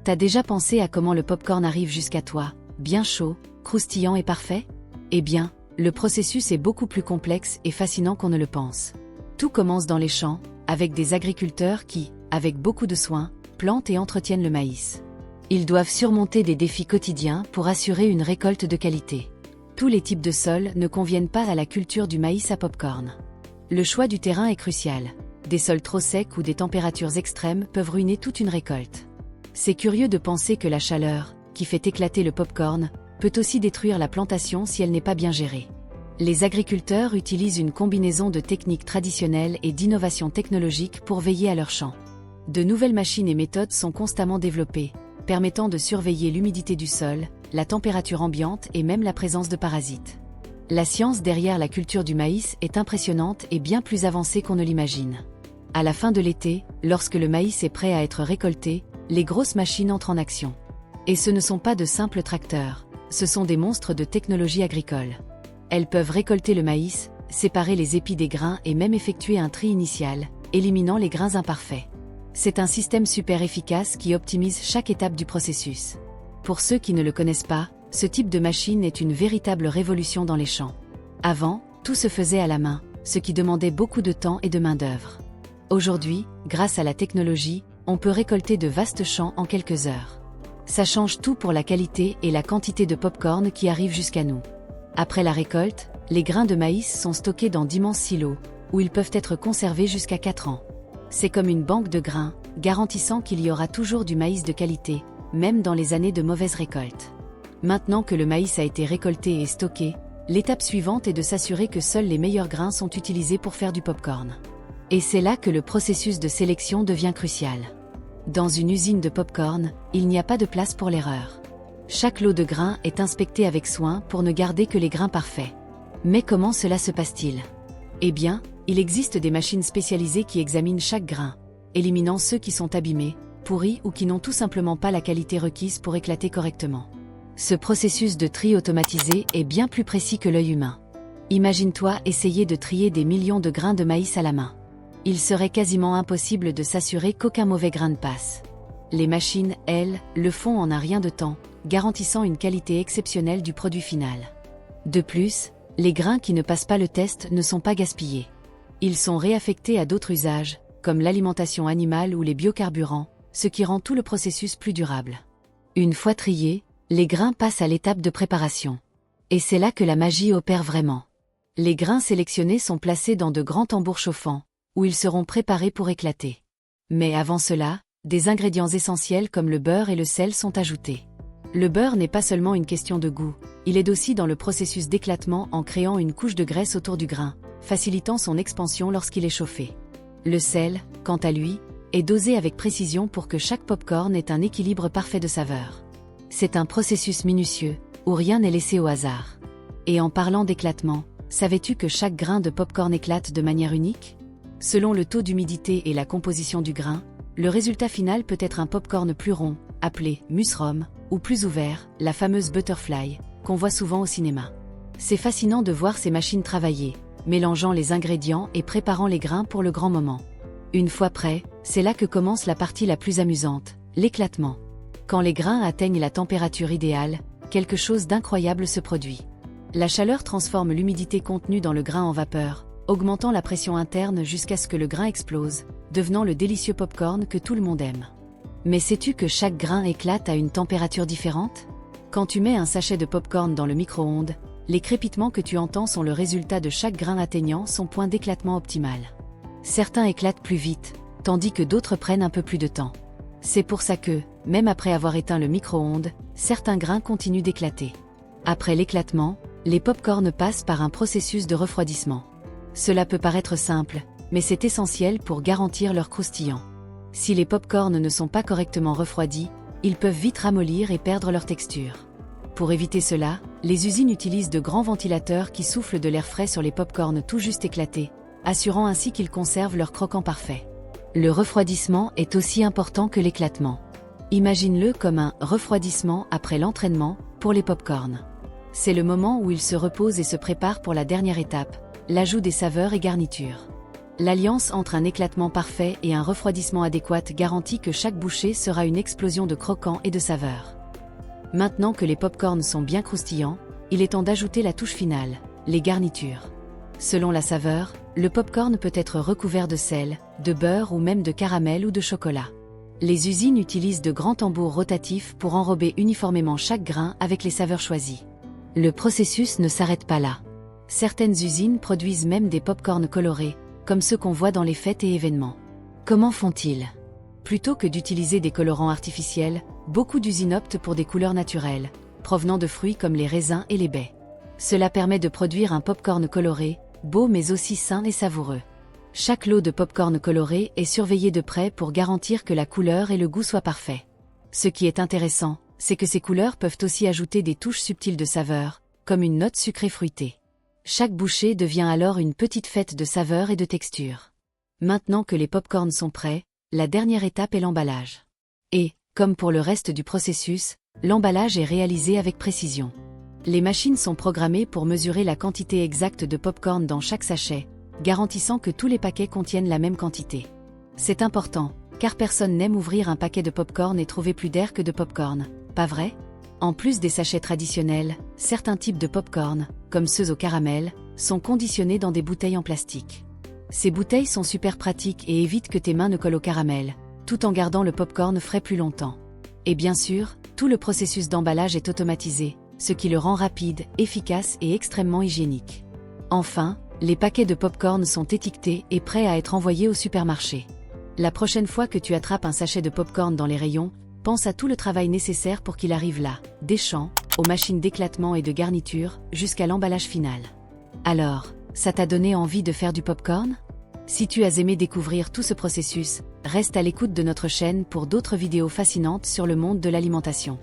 T'as déjà pensé à comment le popcorn arrive jusqu'à toi, bien chaud, croustillant et parfait? Eh bien, le processus est beaucoup plus complexe et fascinant qu'on ne le pense. Tout commence dans les champs, avec des agriculteurs qui, avec beaucoup de soin, plantent et entretiennent le maïs. Ils doivent surmonter des défis quotidiens pour assurer une récolte de qualité. Tous les types de sols ne conviennent pas à la culture du maïs à popcorn. Le choix du terrain est crucial. Des sols trop secs ou des températures extrêmes peuvent ruiner toute une récolte. C'est curieux de penser que la chaleur, qui fait éclater le popcorn, peut aussi détruire la plantation si elle n'est pas bien gérée. Les agriculteurs utilisent une combinaison de techniques traditionnelles et d'innovations technologiques pour veiller à leurs champs. De nouvelles machines et méthodes sont constamment développées, permettant de surveiller l'humidité du sol, la température ambiante et même la présence de parasites. La science derrière la culture du maïs est impressionnante et bien plus avancée qu'on ne l'imagine. À la fin de l'été, lorsque le maïs est prêt à être récolté, les grosses machines entrent en action. Et ce ne sont pas de simples tracteurs, ce sont des monstres de technologie agricole. Elles peuvent récolter le maïs, séparer les épis des grains et même effectuer un tri initial, éliminant les grains imparfaits. C'est un système super efficace qui optimise chaque étape du processus. Pour ceux qui ne le connaissent pas, ce type de machine est une véritable révolution dans les champs. Avant, tout se faisait à la main, ce qui demandait beaucoup de temps et de main-d'œuvre. Aujourd'hui, grâce à la technologie, on peut récolter de vastes champs en quelques heures. Ça change tout pour la qualité et la quantité de popcorn qui arrive jusqu'à nous. Après la récolte, les grains de maïs sont stockés dans d'immenses silos, où ils peuvent être conservés jusqu'à 4 ans. C'est comme une banque de grains, garantissant qu'il y aura toujours du maïs de qualité, même dans les années de mauvaise récolte. Maintenant que le maïs a été récolté et stocké, l'étape suivante est de s'assurer que seuls les meilleurs grains sont utilisés pour faire du popcorn. Et c'est là que le processus de sélection devient crucial. Dans une usine de popcorn, il n'y a pas de place pour l'erreur. Chaque lot de grains est inspecté avec soin pour ne garder que les grains parfaits. Mais comment cela se passe-t-il? Eh bien, il existe des machines spécialisées qui examinent chaque grain, éliminant ceux qui sont abîmés, pourris ou qui n'ont tout simplement pas la qualité requise pour éclater correctement. Ce processus de tri automatisé est bien plus précis que l'œil humain. Imagine-toi essayer de trier des millions de grains de maïs à la main. Il serait quasiment impossible de s'assurer qu'aucun mauvais grain ne passe. Les machines, elles, le font en un rien de temps, garantissant une qualité exceptionnelle du produit final. De plus, les grains qui ne passent pas le test ne sont pas gaspillés. Ils sont réaffectés à d'autres usages, comme l'alimentation animale ou les biocarburants, ce qui rend tout le processus plus durable. Une fois triés, les grains passent à l'étape de préparation. Et c'est là que la magie opère vraiment. Les grains sélectionnés sont placés dans de grands tambours chauffants, où ils seront préparés pour éclater. Mais avant cela, des ingrédients essentiels comme le beurre et le sel sont ajoutés. Le beurre n'est pas seulement une question de goût, il aide aussi dans le processus d'éclatement en créant une couche de graisse autour du grain, facilitant son expansion lorsqu'il est chauffé. Le sel, quant à lui, est dosé avec précision pour que chaque popcorn ait un équilibre parfait de saveurs. C'est un processus minutieux, où rien n'est laissé au hasard. Et en parlant d'éclatement, savais-tu que chaque grain de popcorn éclate de manière unique? Selon le taux d'humidité et la composition du grain, le résultat final peut être un popcorn plus rond, appelé mushroom, ou plus ouvert, la fameuse butterfly, qu'on voit souvent au cinéma. C'est fascinant de voir ces machines travailler, mélangeant les ingrédients et préparant les grains pour le grand moment. Une fois prêts, c'est là que commence la partie la plus amusante, l'éclatement. Quand les grains atteignent la température idéale, quelque chose d'incroyable se produit. La chaleur transforme l'humidité contenue dans le grain en vapeur, augmentant la pression interne jusqu'à ce que le grain explose, devenant le délicieux popcorn que tout le monde aime. Mais sais-tu que chaque grain éclate à une température différente? Quand tu mets un sachet de popcorn dans le micro-ondes, les crépitements que tu entends sont le résultat de chaque grain atteignant son point d'éclatement optimal. Certains éclatent plus vite, tandis que d'autres prennent un peu plus de temps. C'est pour ça que, même après avoir éteint le micro-ondes, certains grains continuent d'éclater. Après l'éclatement, les popcorns passent par un processus de refroidissement. Cela peut paraître simple, mais c'est essentiel pour garantir leur croustillant. Si les popcorns ne sont pas correctement refroidis, ils peuvent vite ramollir et perdre leur texture. Pour éviter cela, les usines utilisent de grands ventilateurs qui soufflent de l'air frais sur les popcorns tout juste éclatés, assurant ainsi qu'ils conservent leur croquant parfait. Le refroidissement est aussi important que l'éclatement. Imagine-le comme un refroidissement après l'entraînement pour les popcorns. C'est le moment où ils se reposent et se préparent pour la dernière étape, l'ajout des saveurs et garnitures. L'alliance entre un éclatement parfait et un refroidissement adéquat garantit que chaque bouchée sera une explosion de croquant et de saveur. Maintenant que les pop-corns sont bien croustillants, il est temps d'ajouter la touche finale, les garnitures. Selon la saveur, le pop-corn peut être recouvert de sel, de beurre ou même de caramel ou de chocolat. Les usines utilisent de grands tambours rotatifs pour enrober uniformément chaque grain avec les saveurs choisies. Le processus ne s'arrête pas là. Certaines usines produisent même des pop-corns colorés, comme ceux qu'on voit dans les fêtes et événements. Comment font-ils? Plutôt que d'utiliser des colorants artificiels, beaucoup d'usines optent pour des couleurs naturelles, provenant de fruits comme les raisins et les baies. Cela permet de produire un pop-corn coloré, beau mais aussi sain et savoureux. Chaque lot de pop-corn coloré est surveillé de près pour garantir que la couleur et le goût soient parfaits. Ce qui est intéressant, c'est que ces couleurs peuvent aussi ajouter des touches subtiles de saveur, comme une note sucrée fruitée. Chaque bouchée devient alors une petite fête de saveurs et de textures. Maintenant que les pop-corns sont prêts, la dernière étape est l'emballage. Et, comme pour le reste du processus, l'emballage est réalisé avec précision. Les machines sont programmées pour mesurer la quantité exacte de pop-corn dans chaque sachet, garantissant que tous les paquets contiennent la même quantité. C'est important, car personne n'aime ouvrir un paquet de pop-corn et trouver plus d'air que de pop-corn, pas vrai? En plus des sachets traditionnels, certains types de pop-corn, comme ceux au caramel, sont conditionnés dans des bouteilles en plastique. Ces bouteilles sont super pratiques et évitent que tes mains ne collent au caramel, tout en gardant le pop-corn frais plus longtemps. Et bien sûr, tout le processus d'emballage est automatisé, ce qui le rend rapide, efficace et extrêmement hygiénique. Enfin, les paquets de pop-corn sont étiquetés et prêts à être envoyés au supermarché. La prochaine fois que tu attrapes un sachet de pop-corn dans les rayons, pense à tout le travail nécessaire pour qu'il arrive là, des champs, aux machines d'éclatement et de garniture, jusqu'à l'emballage final. Alors, ça t'a donné envie de faire du pop-corn? Si tu as aimé découvrir tout ce processus, reste à l'écoute de notre chaîne pour d'autres vidéos fascinantes sur le monde de l'alimentation.